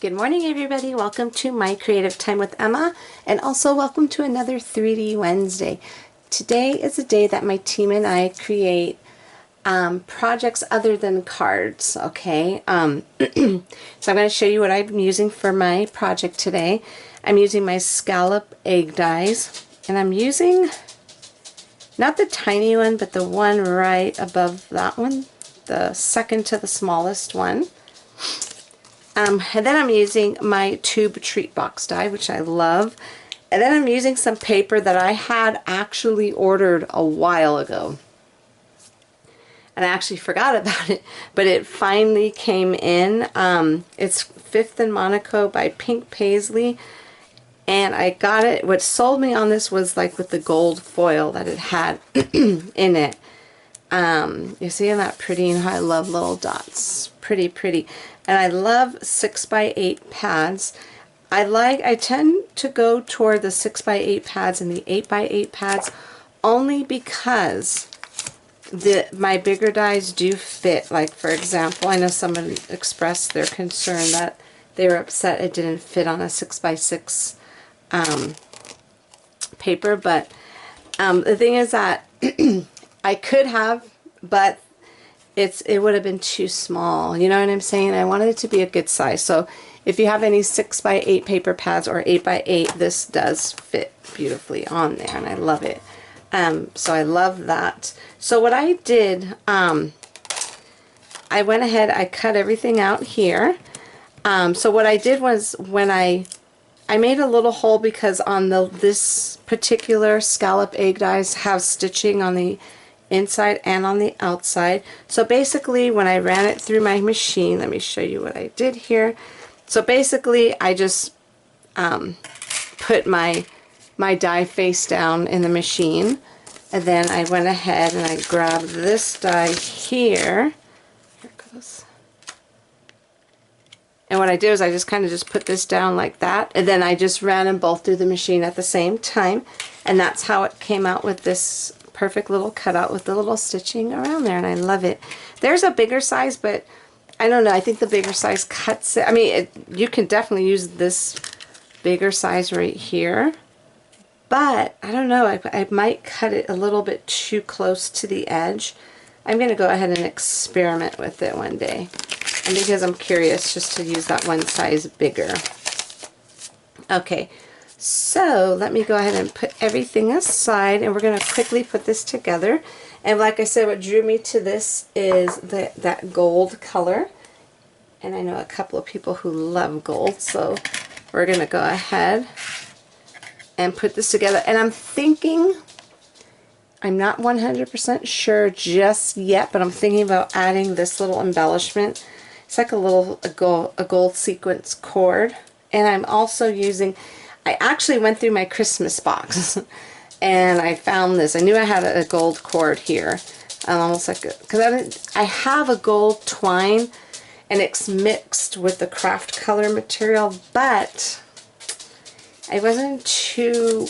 Good morning, everybody. Welcome to My Creative Time with Emma, and also welcome to another 3D Wednesday. Today is a day that my team and I create projects other than cards, okay? So I'm going to show you what I'm using for my project today. I'm using my scallop egg dies, and I'm using not the tiny one, but the one right above that one, the second to the smallest one. And then I'm using my tube treat box die, which I love. And then I'm using some paper that I had actually ordered a while ago. And I actually forgot about it, but it finally came in. It's Fifth and Monaco by Pink Paisley. And I got it. What sold me on this was like with the gold foil that it had in it. You see, isn't that pretty? And I love little dots. Pretty, pretty. And I love 6x8 pads. I tend to go toward the 6x8 pads and the 8x8 pads only because my bigger dies do fit. Like, for example, I know someone expressed their concern that they were upset it didn't fit on a 6x6 paper, but the thing is that I could have, but it would have been too small. You know what I'm saying? I wanted it to be a good size. So if you have any 6x8 paper pads or 8x8, this does fit beautifully on there, and I love it. So I love that. So what I did, I went ahead, I cut everything out here. So what I did was when I made a little hole because on this particular scallop egg dies have stitching on the inside and on the outside. So basically when I ran it through my machine, let me show you what I did here. So basically I just put my die face down in the machine, and then I went ahead and I grabbed this die here. Here it goes. And what I did is I just kind of just put this down like that, and then I just ran them both through the machine at the same time, and that's how it came out with this perfect little cutout with the little stitching around there, and I love it. There's a bigger size, but I don't know, I think the bigger size cuts it. I mean, you can definitely use this bigger size right here, but I don't know, I might cut it a little bit too close to the edge. I'm going to go ahead and experiment with it one day, and because I'm curious just to use that one size bigger. Okay, so let me go ahead and put everything aside, and we're going to quickly put this together. And like I said, what drew me to this is that gold color, and I know a couple of people who love gold, so we're going to go ahead and put this together. And I'm thinking, I'm not 100% sure just yet, but I'm thinking about adding this little embellishment. It's like a gold sequence cord. And I'm also using, I actually went through my Christmas box and I found this. I knew I had a gold cord here. Almost like, because I have a gold twine and it's mixed with the craft color material, but I wasn't too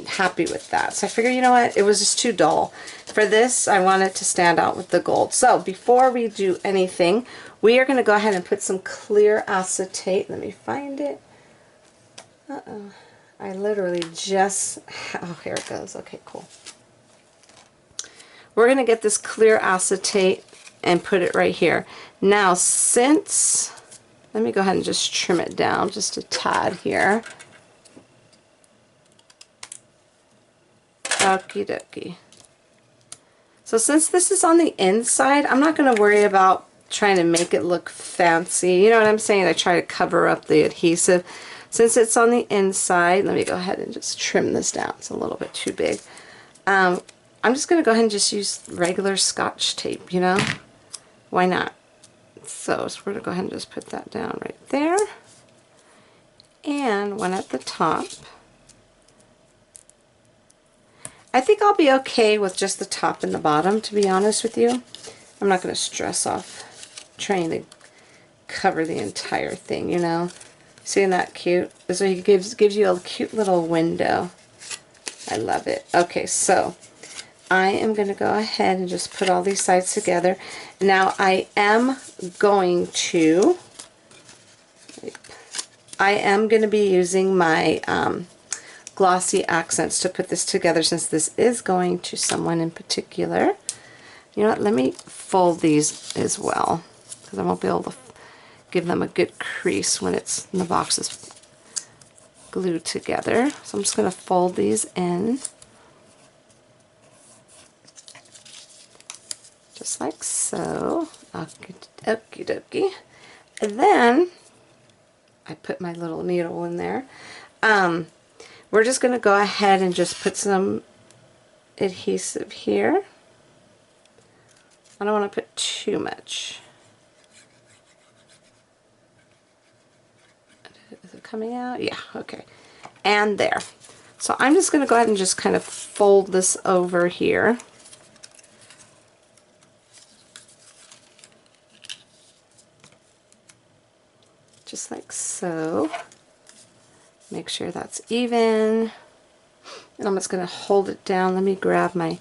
happy with that. So I figured, you know what, it was just too dull. For this, I want it to stand out with the gold. So before we do anything, we are going to go ahead and put some clear acetate. Let me find it. Uh-oh. I literally just, oh, here it goes. Okay, cool. We're going to get this clear acetate and put it right here. Now, let me go ahead and just trim it down just a tad here. Okie dokie. So since this is on the inside, I'm not going to worry about trying to make it look fancy. You know what I'm saying? I try to cover up the adhesive. Since it's on the inside, let me go ahead and just trim this down. It's a little bit too big. I'm just going to go ahead and just use regular Scotch tape, you know? Why not? So we're going to go ahead and just put that down right there. And one at the top. I think I'll be okay with just the top and the bottom, to be honest with you. I'm not going to stress off trying to cover the entire thing, you know. Seeing that cute? So it gives you a cute little window. I love it. Okay, so I am going to go ahead and just put all these sides together. Now I am going to I am going to be using my glossy accents to put this together, since this is going to someone in particular. You know what, let me fold these as well, because I won't be able to give them a good crease when the box is glued together. So I'm just going to fold these in, just like so. Okie dokie. And then I put my little needle in there. We're just going to go ahead and just put some adhesive here. I don't want to put too much. Is it coming out? Yeah, okay. And there. So I'm just going to go ahead and just kind of fold this over here. Just like so. Make sure that's even. And I'm just going to hold it down. Let me grab my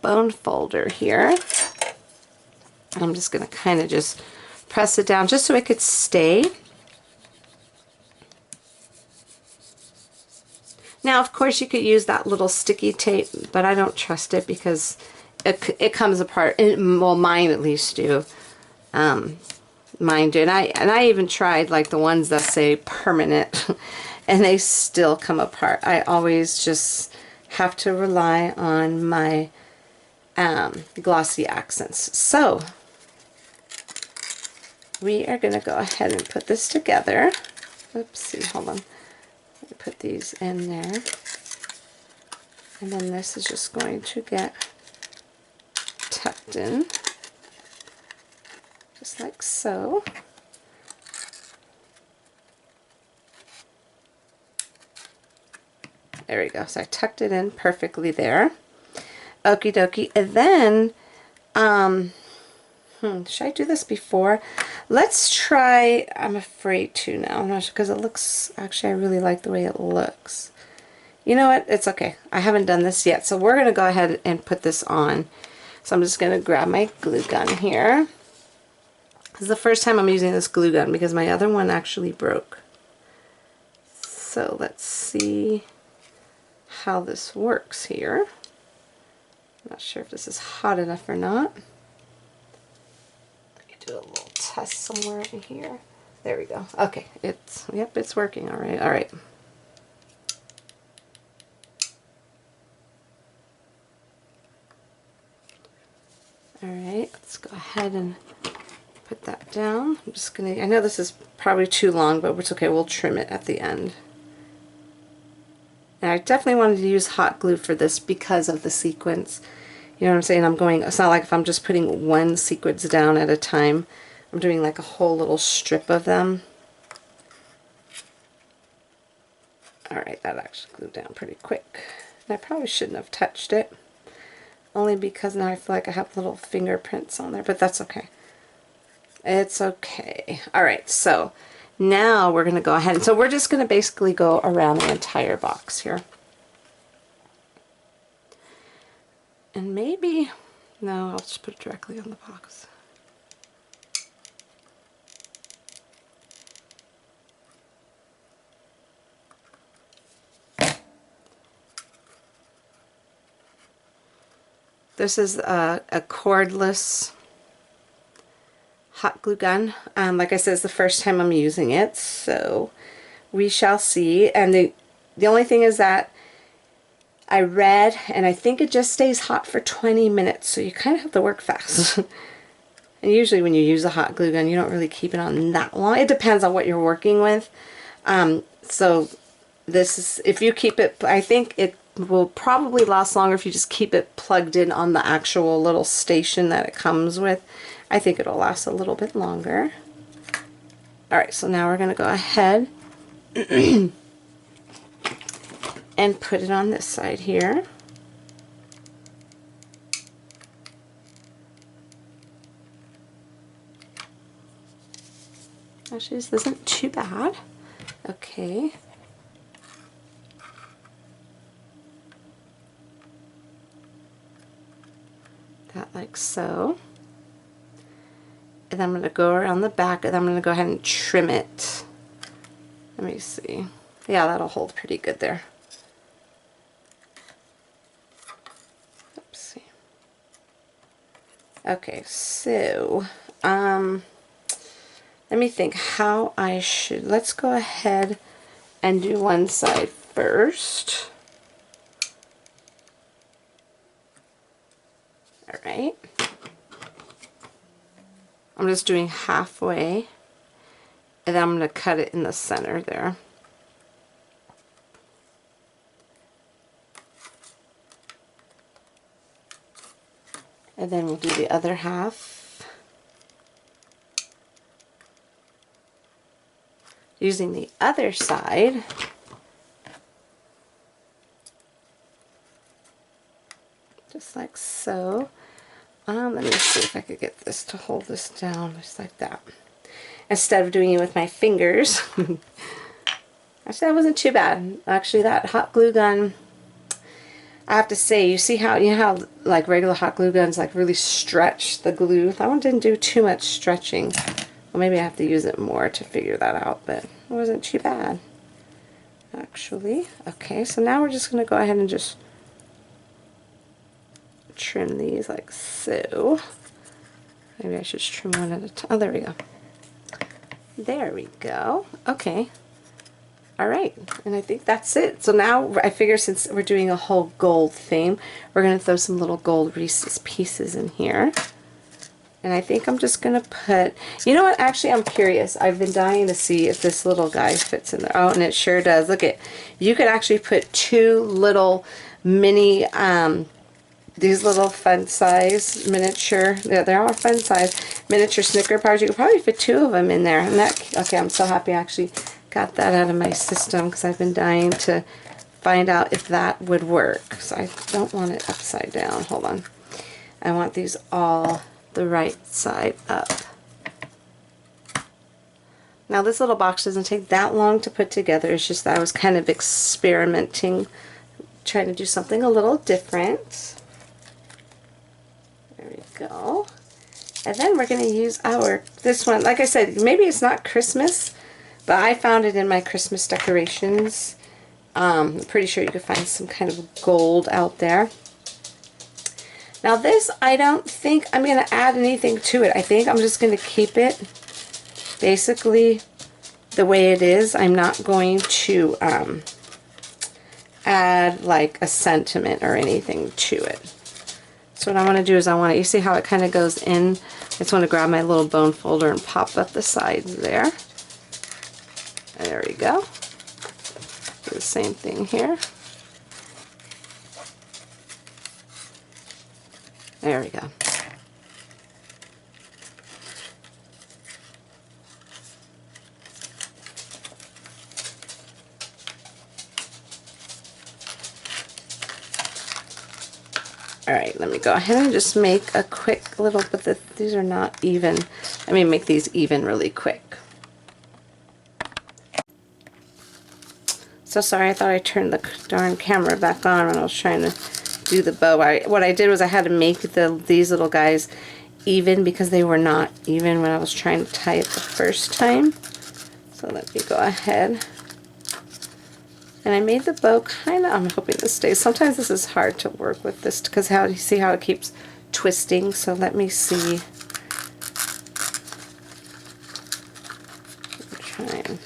bone folder here. And I'm just going to kind of just press it down just so it could stay. Now, of course, you could use that little sticky tape, but I don't trust it because it comes apart. Well, mine at least do. Mine do. And I even tried like the ones that say permanent, and they still come apart. I always just have to rely on my glossy accents. So we are going to go ahead and put this together. Oopsie, hold on. Let me put these in there. And then this is just going to get tucked in. Just like so. There we go. So I tucked it in perfectly there. Okie dokie. And then, should I do this before? Let's try, I'm afraid to now, because it looks, actually I really like the way it looks. You know what, it's okay. I haven't done this yet, so we're going to go ahead and put this on. So I'm just going to grab my glue gun here. This is the first time I'm using this glue gun because my other one actually broke. So let's see how this works here. I'm not sure if this is hot enough or not. Do a little test somewhere over here. There we go. Okay, yep, it's working. All right, all right. All right, let's go ahead and put that down. I'm just gonna, I know this is probably too long, but it's okay, we'll trim it at the end. And I definitely wanted to use hot glue for this because of the sequence. You know what I'm saying? I'm going, it's not like if I'm just putting one sequence down at a time. I'm doing like a whole little strip of them. Alright, that actually glued down pretty quick. And I probably shouldn't have touched it. Only because now I feel like I have little fingerprints on there, but that's okay. It's okay. Alright, so now we're going to go ahead. And so we're just going to basically go around the entire box here. And maybe, no, I'll just put it directly on the box. This is a cordless hot glue gun. Like I said, it's the first time I'm using it, so we shall see. And the only thing is that I read, and I think it just stays hot for 20 minutes, so you kind of have to work fast. And usually when you use a hot glue gun, you don't really keep it on that long. It depends on what you're working with. So this is, if you keep it, I think it will probably last longer if you just keep it plugged in on the actual little station that it comes with. I think it'll last a little bit longer. Alright, so now we're going to go ahead and put it on this side here. Actually, this isn't too bad. Okay. That like so. And I'm going to go around the back, and I'm going to go ahead and trim it Let me see. Yeah, that'll hold pretty good there. Let's see. Okay, so let me think how I should. Let's go ahead and do one side first. All right. I'm just doing halfway, and then I'm going to cut it in the center there. And then we'll do the other half using the other side. Just like so. Let me see if I could get this to hold this down just like that. Instead of doing it with my fingers. Actually, that wasn't too bad. Actually, that hot glue gun, I have to say, you see how, you know how like regular hot glue guns like really stretch the glue? That one didn't do too much stretching. Well, maybe I have to use it more to figure that out, but it wasn't too bad, actually. Okay, so now we're just going to go ahead and just trim these like so. Maybe I should trim one at a time. Oh, there we go. There we go. Okay. All right, and I think that's it. So now I figure since we're doing a whole gold theme, we're going to throw some little gold Reese's Pieces in here. And I think I'm just going to put, you know what, actually I'm curious. I've been dying to see if this little guy fits in there. Oh, and it sure does. Look at, you could actually put two little mini, these little fun size miniature, yeah, they are fun size miniature Snicker bars. You could probably fit two of them in there. And that, okay, I'm so happy I actually got that out of my system because I've been dying to find out if that would work. So I don't want it upside down. Hold on. I want these all the right side up. Now this little box doesn't take that long to put together. It's just that I was kind of experimenting, trying to do something a little different. There we go. And then we're going to use this one. Like I said, maybe it's not Christmas, but I found it in my Christmas decorations. I'm pretty sure you could find some kind of gold out there. Now this, I don't think I'm going to add anything to it. I think I'm just going to keep it basically the way it is. I'm not going to add like a sentiment or anything to it. So what I want to do is you see how it kind of goes in? I just want to grab my little bone folder and pop up the sides there. There we go. Do the same thing here. There we go. Alright, let me go ahead and just make a quick little, but these are not even. Let me make these even really quick. So sorry, I thought I turned the darn camera back on when I was trying to do the bow. What I did was I had to make these little guys even because they were not even when I was trying to tie it the first time. So let me go ahead. And I made the bow kind of, I'm hoping this stays. Sometimes this is hard to work with this because you see how it keeps twisting. So let me see. I'm trying.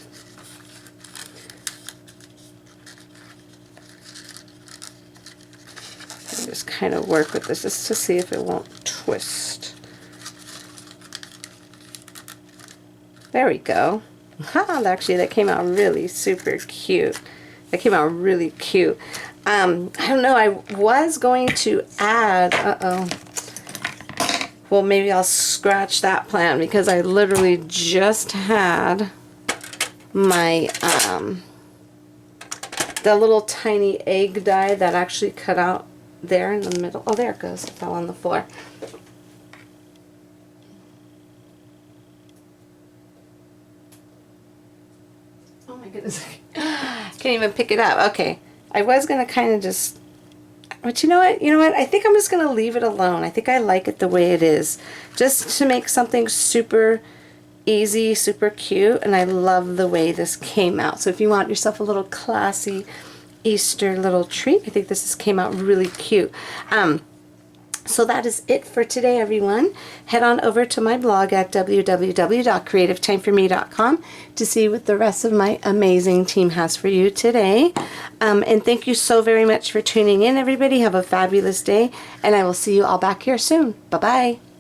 Just kind of work with this just to see if it won't twist. There we go. Actually, that came out really super cute. That came out really cute. I don't know, I was going to add, well, maybe I'll scratch that plan because I literally just had my, the little tiny egg die that actually cut out there in the middle. Oh, there it goes. It fell on the floor. Oh my goodness. Can't even pick it up. Okay. I was going to kind of just, but you know what? You know what? I think I'm just going to leave it alone. I think I like it the way it is. Just to make something super easy, super cute, and I love the way this came out. So if you want yourself a little classy Easter little treat, I think this came out really cute. So that is it for today, everyone. Head on over to my blog at www.creativetimeforme.com to see what the rest of my amazing team has for you today. And thank you so very much for tuning in, everybody. Have a fabulous day, and I will see you all back here soon. Bye-bye.